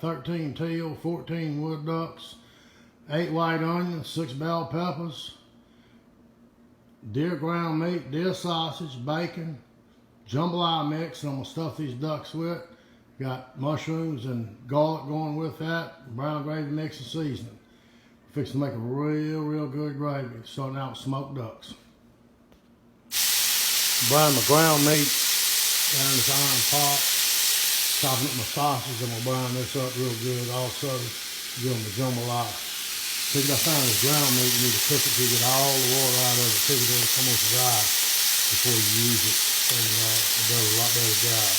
got 13 teal, 14 wood ducks, 8 white onions, 6 bell peppers, deer ground meat, deer sausage, bacon, jambalaya mix, and I'm gonna stuff these ducks with. Got mushrooms and garlic going with that, brown gravy mix and seasoning. Fixing to make a real good gravy, starting out with smoked ducks. Brown my ground meat down in this iron pot. Chopping up my sausage, I'm gonna brown this up real good. Also, doing the jambalaya. Figured I found this ground meat, you need to cook it till you get all the water out of it. Figured it's almost dry before you use it. And it does a lot better job.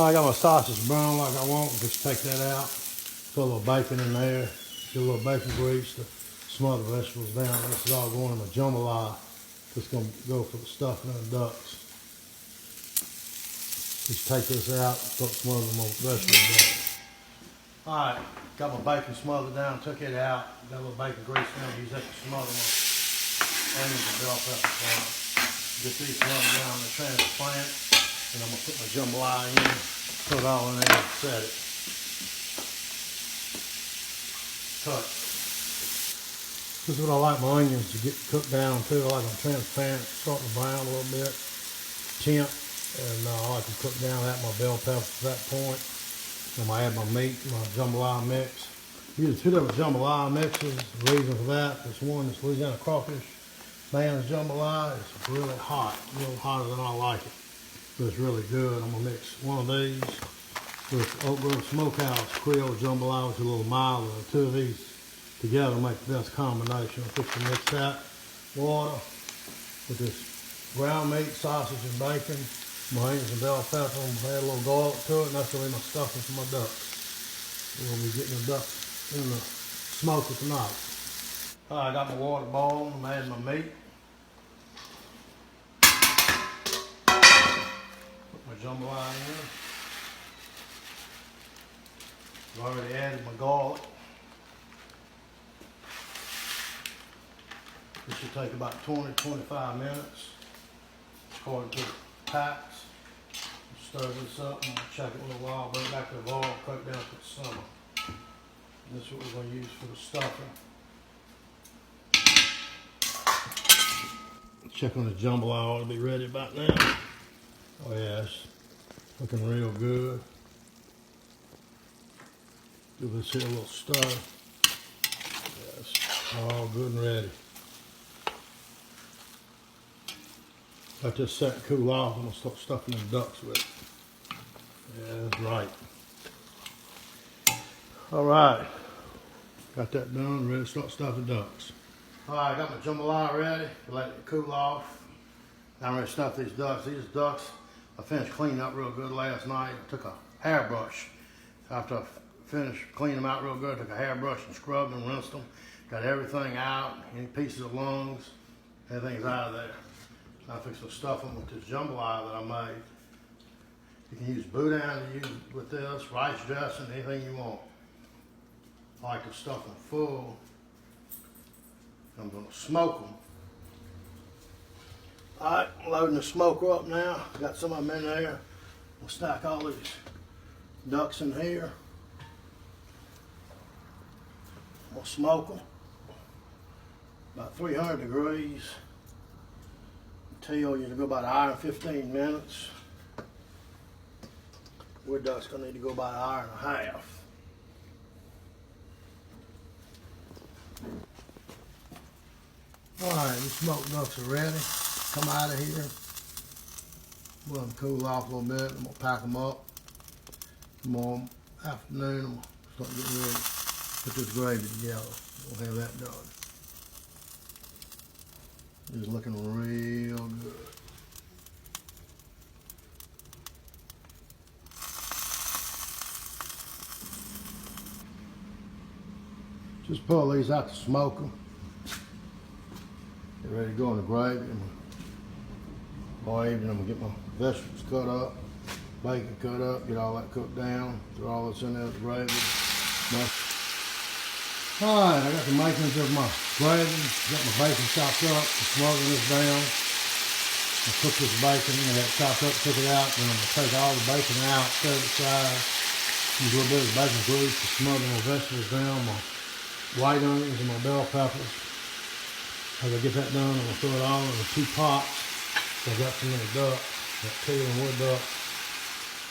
I got my sausage brown like I want. Just take that out. Put a little bacon in there. Get a little bacon grease to smother the vegetables down. This is all going in my jambalaya. Just gonna go for the stuffing of the ducks. Just take this out, start smothering my vegetables down. Alright, got my bacon smothered down, took it out, got a little bacon grease down, use that to smother my onions and bell peppers down. Get these smothered down in the transplant, and I'm gonna put my jambalaya in, put it all in there and set it. Cut. This is what I like my onions to get cooked down too. I like them transparent, starting to brown a little bit, tint. And I like to cook down at my bell peppers at that point. I'm going to add my meat, my jambalaya mix. Use 2 different jambalaya mixes. The reason for that is one is Louisiana crawfish. Man's jambalaya is really hot, a little hotter than I like it. But it's really good. I'm going to mix one of these with Oak Grove Smokehouse Creole jambalaya, which is a little milder. The 2 of these together make the best combination. I'm fixing to mix that water with this ground meat, sausage, and bacon. My onions and bell pepper, I'm gonna add a little garlic to it, and that's gonna be my stuffing for my ducks. We're gonna be getting the ducks in the smoker tonight. Alright, I got my water boiling, I'm adding my meat. Put my jambalaya in. I've already added my garlic. This should take about 20-25 minutes, according to the packs. Stir this up and check it a little while, bring it back to the boil, cut it down to the summer. And this is what we're going to use for the stuffing. Check on the jambalaya, ought to be ready about now. Oh yeah, it's looking real good. Give this here a little stir. Yes, all good and ready. Let this set and cool off. I'm going to start stuffing them ducks with it. Yeah, that's right. Alright. Got that done. Ready to start stuffing ducks. Alright, got my jambalaya ready. Let it cool off. Now I'm ready to stuff these ducks. These ducks I finished cleaning up real good last night. I took a hairbrush. After I finished cleaning them out real good, I took a hairbrush and scrubbed them, rinsed them. Got everything out. Any pieces of lungs. Everything's out of there. I fix to stuff them with this jambalaya that I made. You can use boudin to use with this, rice dressing, anything you want. I like to stuff them full. I'm going to smoke them. Alright, loading the smoker up now. Got some of them in there. We'll stack all these ducks in here. We'll smoke them. About 300 degrees. Teal, you to go about an hour and 15 minutes. Wood duck's gonna need to go about an hour and a half. Alright, these smoked ducks are ready. Come out of here. Let them cool off a little bit. I'm gonna pack them up. Tomorrow afternoon, I'm gonna start getting ready to put this gravy together. We'll have that done. It's looking real good. Just pull these out to smoke them. Get ready to go in the gravy. By evening, I'm gonna get my vegetables cut up, bacon cut up, get all that cooked down, throw all this in there with the gravy. Alright, I got the makings of my gravy, got my bacon chopped up, I'm smoking this down. I cook this bacon, I got it chopped up, took it out, then I'm going to take all the bacon out, set it aside. Use a little bit of bacon grease to smother my vegetables down, my white onions and my bell peppers. As I get that done, I'm gonna throw it all in the 2 pots. So I've got some in the duck, got teal and wood duck.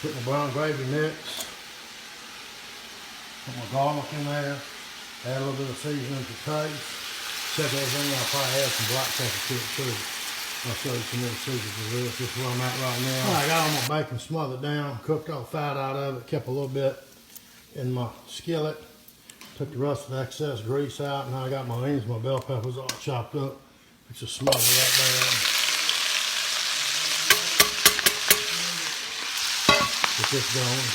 Put my brown gravy mix. Put my garlic in there. Add a little bit of seasoning to taste. Check everything. I'll probably add some black pepper to it too. I'll show you some more secrets of this. This is where I'm at right now. I got all my bacon smothered down, cooked all the fat out of it, kept a little bit in my skillet. Took the rest of the excess grease out, and now I got my onions, my bell peppers all chopped up. Just smother that down. Get this going.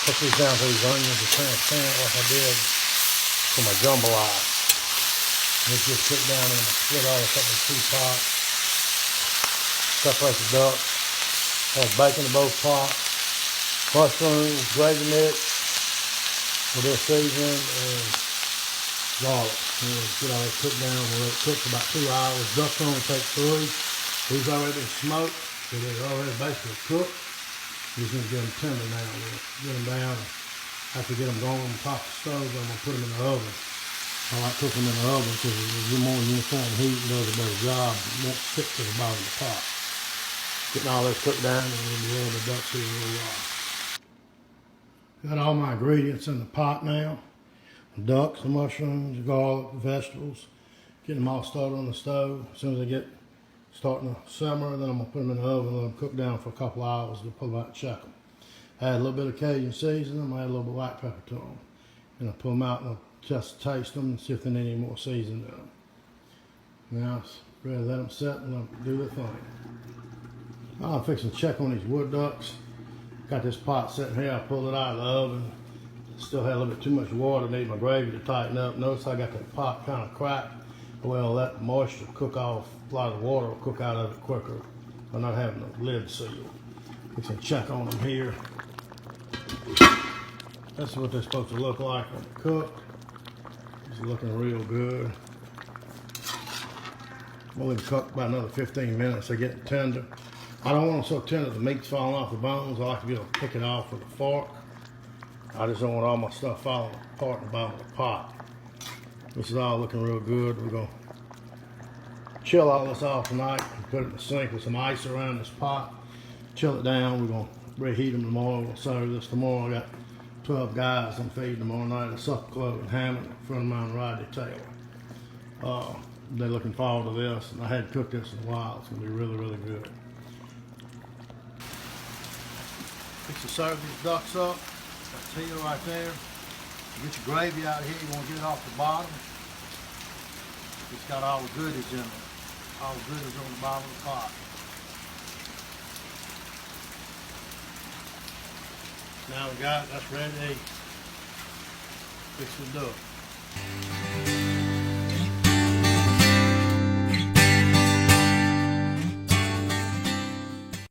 Put these down to these onions are transparent like I did for my jambalaya. Let's just put down and split all this up in 2 pots. Separate the duck. Add bacon to both pots. Mushrooms, gravy mix, with this seasoning and garlic. Get all this cooked down. We'll let it cook for about 2 hours. Duck's only take 3. These already been smoked, so they're already basically cooked. Just need to get them tender now. We'll get them down. After we get them going on top of the stove, I'm going to put them in the oven. I like cooking them in the oven because it's more uniform heat and does a better job. It won't stick to the bottom of the pot. Getting all this cooked down and we'll be able to ducks here in a little while. Got all my ingredients in the pot now. The ducks, the mushrooms, the garlic, the vegetables. Getting them all started on the stove. As soon as they get starting to simmer, then I'm going to put them in the oven and let them cook down for a couple hours to pull them out and check them. Add a little bit of Cajun seasoning, add a little bit of black pepper to them. And I'll pull them out and I'll just taste them and see if they need any more seasoning in them. Now it's ready to let them set and let them do their thing. I'm fixing to check on these wood ducks. Got this pot sitting here, I pulled it out of the oven. Still had a little bit too much water, need my gravy to tighten up. Notice I got the pot kind of cracked. Well, let the moisture cook off. A lot of the water will cook out of it quicker by not having the lid sealed. Fixing to check on them here. This is what they're supposed to look like when they're cooked. It's looking real good. We'll let them cook about another 15 minutes. They're getting tender. I don't want them so tender the meat's falling off the bones. I like to be able to pick it off with a fork. I just don't want all my stuff falling apart in the bottom of the pot. This is all looking real good. We're going to chill all this off tonight and put it in the sink with some ice around this pot. Chill it down. We're going to reheat them tomorrow. We'll serve this tomorrow. I got 12 guys I'm feeding tomorrow night at Supper Club in Hammond. A friend of mine, Rodney Taylor. They're looking forward to this, and I hadn't cooked this in a while. It's going to be really, really good. Fix to serve these ducks up. Got teal right there. Get your gravy out of here. You want to get it off the bottom. It's got all the goodies in it. All the goodies on the bottom of the pot. Now we got it. That's ready to eat. Fix the duck.